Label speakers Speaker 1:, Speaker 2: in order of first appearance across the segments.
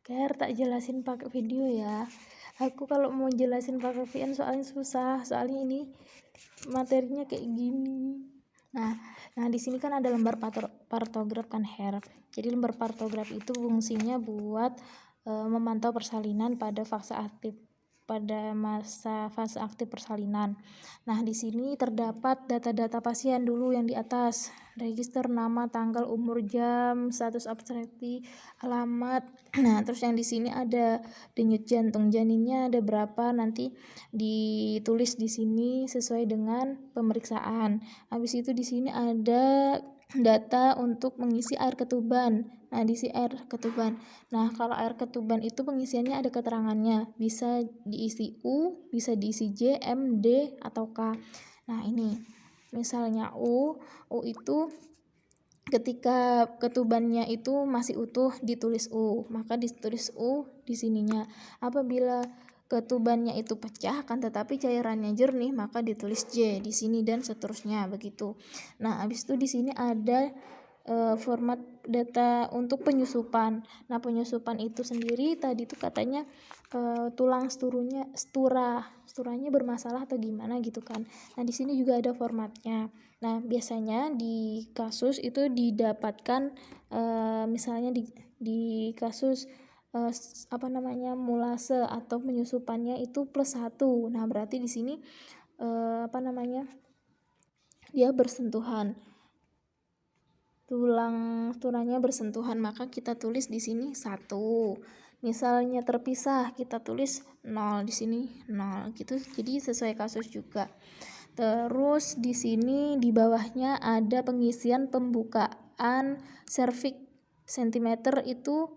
Speaker 1: Ker, tak jelasin pakai video ya. Aku kalau mau jelasin pakai VN soalnya susah, soalnya ini materinya kayak gini. Nah di sini kan ada lembar partograf kan, Her. Jadi lembar partograf itu fungsinya buat memantau persalinan pada fase aktif persalinan. Nah, di sini terdapat data-data pasien dulu yang di atas. Register nama, tanggal, umur, jam, status obstruksi, alamat. Nah, terus yang di sini ada denyut jantung, janinnya ada berapa, nanti ditulis di sini sesuai dengan pemeriksaan. Habis itu di sini ada data untuk mengisi air ketuban. Nah, diisi air ketuban. Nah, kalau air ketuban itu pengisiannya ada keterangannya. Bisa diisi U, bisa diisi J, M, D, atau K. Nah, ini misalnya U itu ketika ketubannya itu masih utuh ditulis U, maka ditulis U di sininya. Apabila ketubannya itu pecah kan tetapi cairannya jernih, maka ditulis J di sini dan seterusnya begitu. Nah, habis itu di sini ada format data untuk penyusupan. Nah, penyusupan itu sendiri tadi tuh katanya tulang sturanya bermasalah atau gimana gitu kan. Nah, di sini juga ada formatnya. Nah, biasanya di kasus itu didapatkan misalnya di kasus mulase atau penyusupannya itu +1. Nah, berarti di sini dia bersentuhan. Tulangnya bersentuhan, maka kita tulis di sini 1. Misalnya terpisah, kita tulis 0 di sini 0 gitu. Jadi sesuai kasus juga. Terus di sini di bawahnya ada pengisian pembukaan serviks cm itu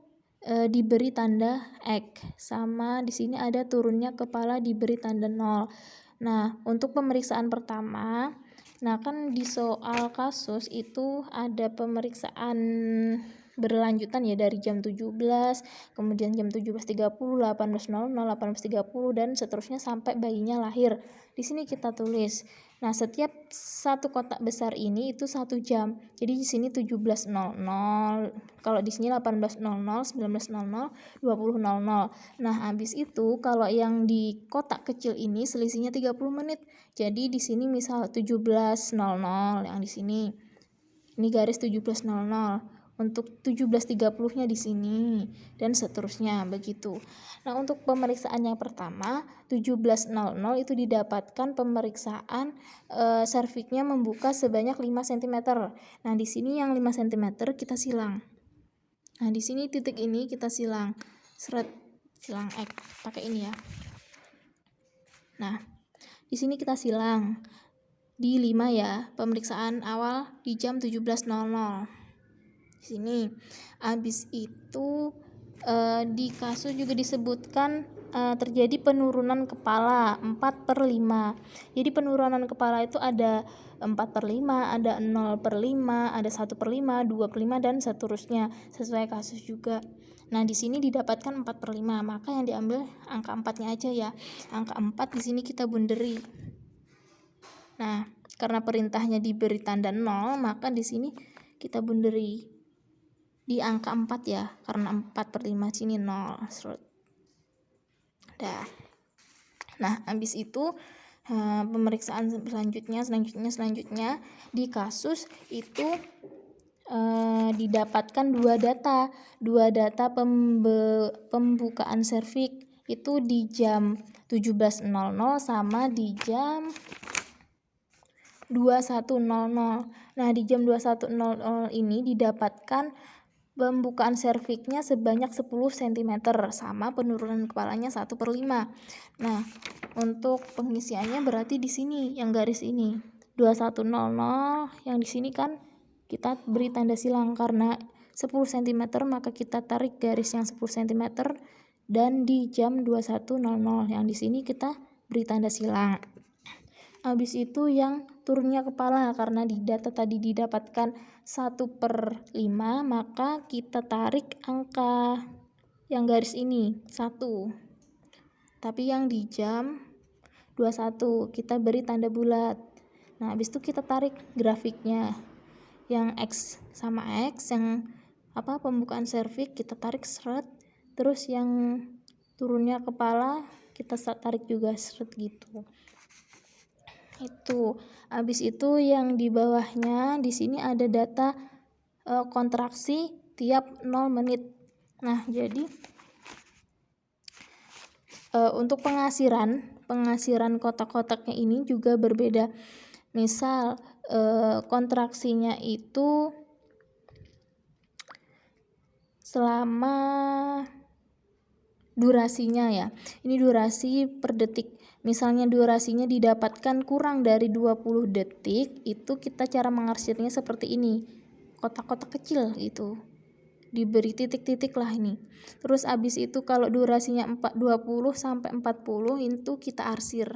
Speaker 1: diberi tanda X, sama di sini ada turunnya kepala diberi tanda 0. Nah, untuk pemeriksaan pertama, nah kan di soal kasus itu ada pemeriksaan berlanjutan ya dari jam 17, kemudian jam 17.30, 18.00, 18.30 dan seterusnya sampai bayinya lahir. Di sini kita tulis. Nah, setiap satu kotak besar ini itu 1 jam. Jadi di sini 17.00, kalau di sini 18.00, 19.00, 20.00. Nah, habis itu kalau yang di kotak kecil ini selisihnya 30 menit. Jadi di sini misal 17.00 yang di sini. Ini garis 17.00. Untuk 17.30-nya di sini dan seterusnya begitu. Nah, untuk pemeriksaan yang pertama 17.00 itu didapatkan pemeriksaan serviknya membuka sebanyak 5 cm. Nah, di sini yang 5 cm kita silang. Nah, di sini titik ini kita silang. Silang X pakai ini ya. Nah, di sini kita silang di 5 ya. Pemeriksaan awal di jam 17.00. Di sini. Habis itu di kasus juga disebutkan terjadi penurunan kepala 4/5. Jadi penurunan kepala itu ada 4/5, ada 0/5, ada 1/5, 2/5 dan seterusnya sesuai kasus juga. Nah, di sini didapatkan 4/5, maka yang diambil angka 4-nya aja ya. Angka 4 di sini kita bunderi. Nah, karena perintahnya diberi tanda 0, maka di sini kita bunderi di angka 4 ya, karena 4/5 sini 0. Dah. Nah, habis itu pemeriksaan selanjutnya di kasus itu didapatkan dua data pembukaan serviks itu di jam 17.00 sama di jam 21.00. Nah, di jam 21.00 ini didapatkan pembukaan serviksnya sebanyak 10 cm sama penurunan kepalanya 1/5. Nah, untuk pengisiannya berarti di sini yang garis ini 21.00, yang di sini kan kita beri tanda silang karena 10 cm maka kita tarik garis yang 10 cm dan di jam 21.00 yang di sini kita beri tanda silang. Habis itu yang turunnya kepala karena di data tadi didapatkan 1/5, maka kita tarik angka yang garis ini 1. Tapi yang di jam 21 kita beri tanda bulat. Nah, habis itu kita tarik grafiknya. Yang X sama X, yang pembukaan serviks kita tarik seret terus yang turunnya kepala kita tarik juga seret gitu. Itu habis itu yang di bawahnya di sini ada data kontraksi tiap 0 menit. Nah, jadi untuk pengasiran kotak-kotaknya ini juga berbeda. Misal kontraksinya itu selama durasinya ya. Ini durasi per detik. Misalnya durasinya didapatkan kurang dari 20 detik, itu kita cara mengarsirnya seperti ini. Kotak-kotak kecil gitu. Diberi titik-titik lah ini. Terus abis itu kalau durasinya 20 sampai 40 itu kita arsir.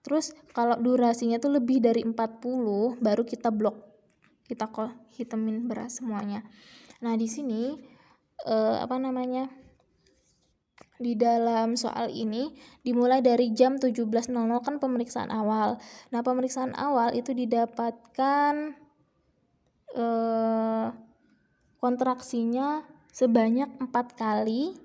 Speaker 1: Terus kalau durasinya tuh lebih dari 40 baru kita blok. Kita hitamin beras semuanya. Nah, di sini di dalam soal ini dimulai dari jam 17.00 kan pemeriksaan awal. Nah, pemeriksaan awal itu didapatkan kontraksinya sebanyak 4 kali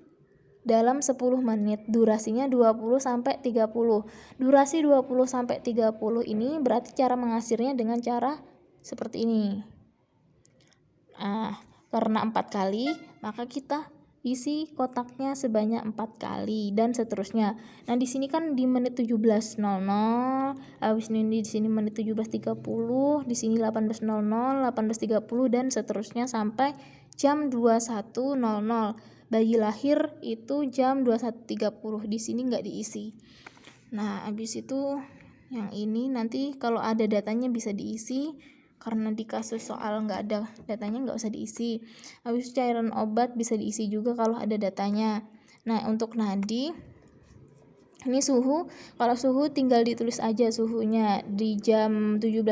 Speaker 1: dalam 10 menit. Durasinya 20 sampai 30. Durasi 20 sampai 30 ini berarti cara mengasirnya dengan cara seperti ini. Nah, karena 4 kali, maka kita isi kotaknya sebanyak 4 kali dan seterusnya. Nah, di sini kan di menit 17.00, habis ini di sini menit 17.30, di sini 18.00, 18.30 dan seterusnya sampai jam 21.00. Bayi lahir itu jam 21.30. Di sini nggak diisi. Nah, habis itu yang ini nanti kalau ada datanya bisa diisi. Karena di kasus soal nggak ada datanya nggak usah diisi. Habis cairan obat bisa diisi juga kalau ada datanya. Nah, untuk nadi ini suhu, kalau suhu tinggal ditulis aja suhunya di jam 17.00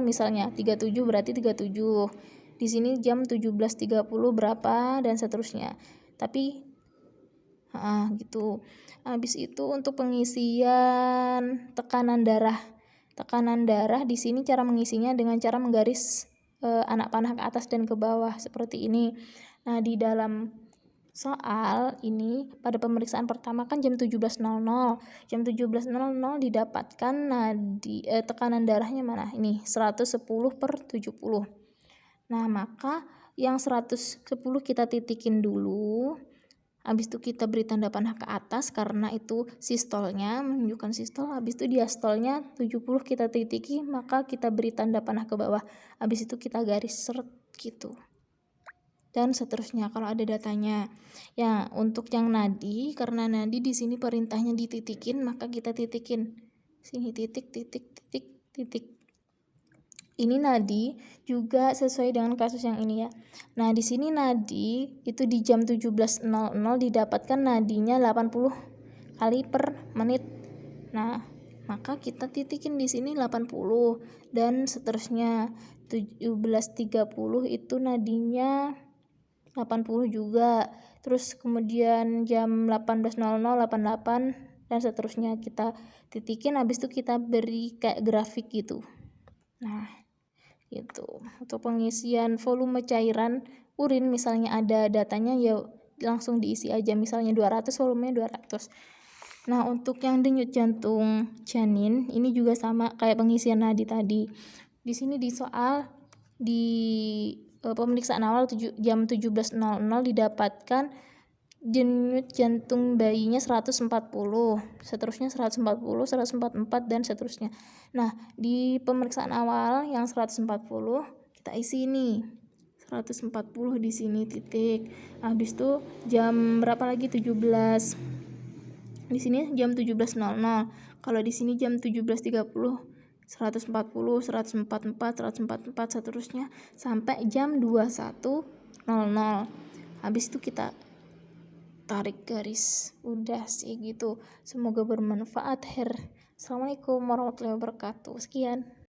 Speaker 1: misalnya 37 berarti 37. Di sini jam 17.30 berapa dan seterusnya. Tapi gitu. Habis itu untuk pengisian tekanan darah. Tekanan darah di sini cara mengisinya dengan cara menggaris anak panah ke atas dan ke bawah seperti ini. Nah, di dalam soal ini pada pemeriksaan pertama kan jam 17.00. Jam 17.00 didapatkan tekanan darahnya mana? Ini 110/70. Nah, maka yang 110 kita titikin dulu. Habis itu kita beri tanda panah ke atas karena itu sistolnya, menunjukkan sistol. Habis itu diastolnya 70 kita titiki, maka kita beri tanda panah ke bawah. Habis itu kita garis seret gitu. Dan seterusnya kalau ada datanya. Ya, untuk yang nadi, karena nadi di sini perintahnya dititikin, maka kita titikin. Sini titik, titik, titik, titik. Ini nadi juga sesuai dengan kasus yang ini ya. Nah, di sini nadi itu di jam 17.00 didapatkan nadinya 80 kali per menit. Nah, maka kita titikin di sini 80 dan seterusnya. 17.30 itu nadinya 80 juga. Terus kemudian jam 18.00 88 dan seterusnya kita titikin, habis itu kita beri kayak grafik gitu. Nah, gitu. Untuk pengisian volume cairan urin misalnya ada datanya ya langsung diisi aja, misalnya 200 volumenya 200. Nah, untuk yang denyut jantung janin ini juga sama kayak pengisian nadi tadi. Di sini di soal di pemeriksaan awal jam 17.00 didapatkan denyut jantung bayinya 140, seterusnya 140, 144 dan seterusnya. Nah, di pemeriksaan awal yang 140 kita isi ini 140 di sini titik. Habis itu jam berapa lagi? 17. Di sini jam 17.00. Kalau di sini jam 17.30 140, 144, 144 seterusnya sampai jam 21.00. Habis itu kita tarik garis. Udah sih gitu. Semoga bermanfaat. Assalamualaikum warahmatullahi wabarakatuh. Sekian.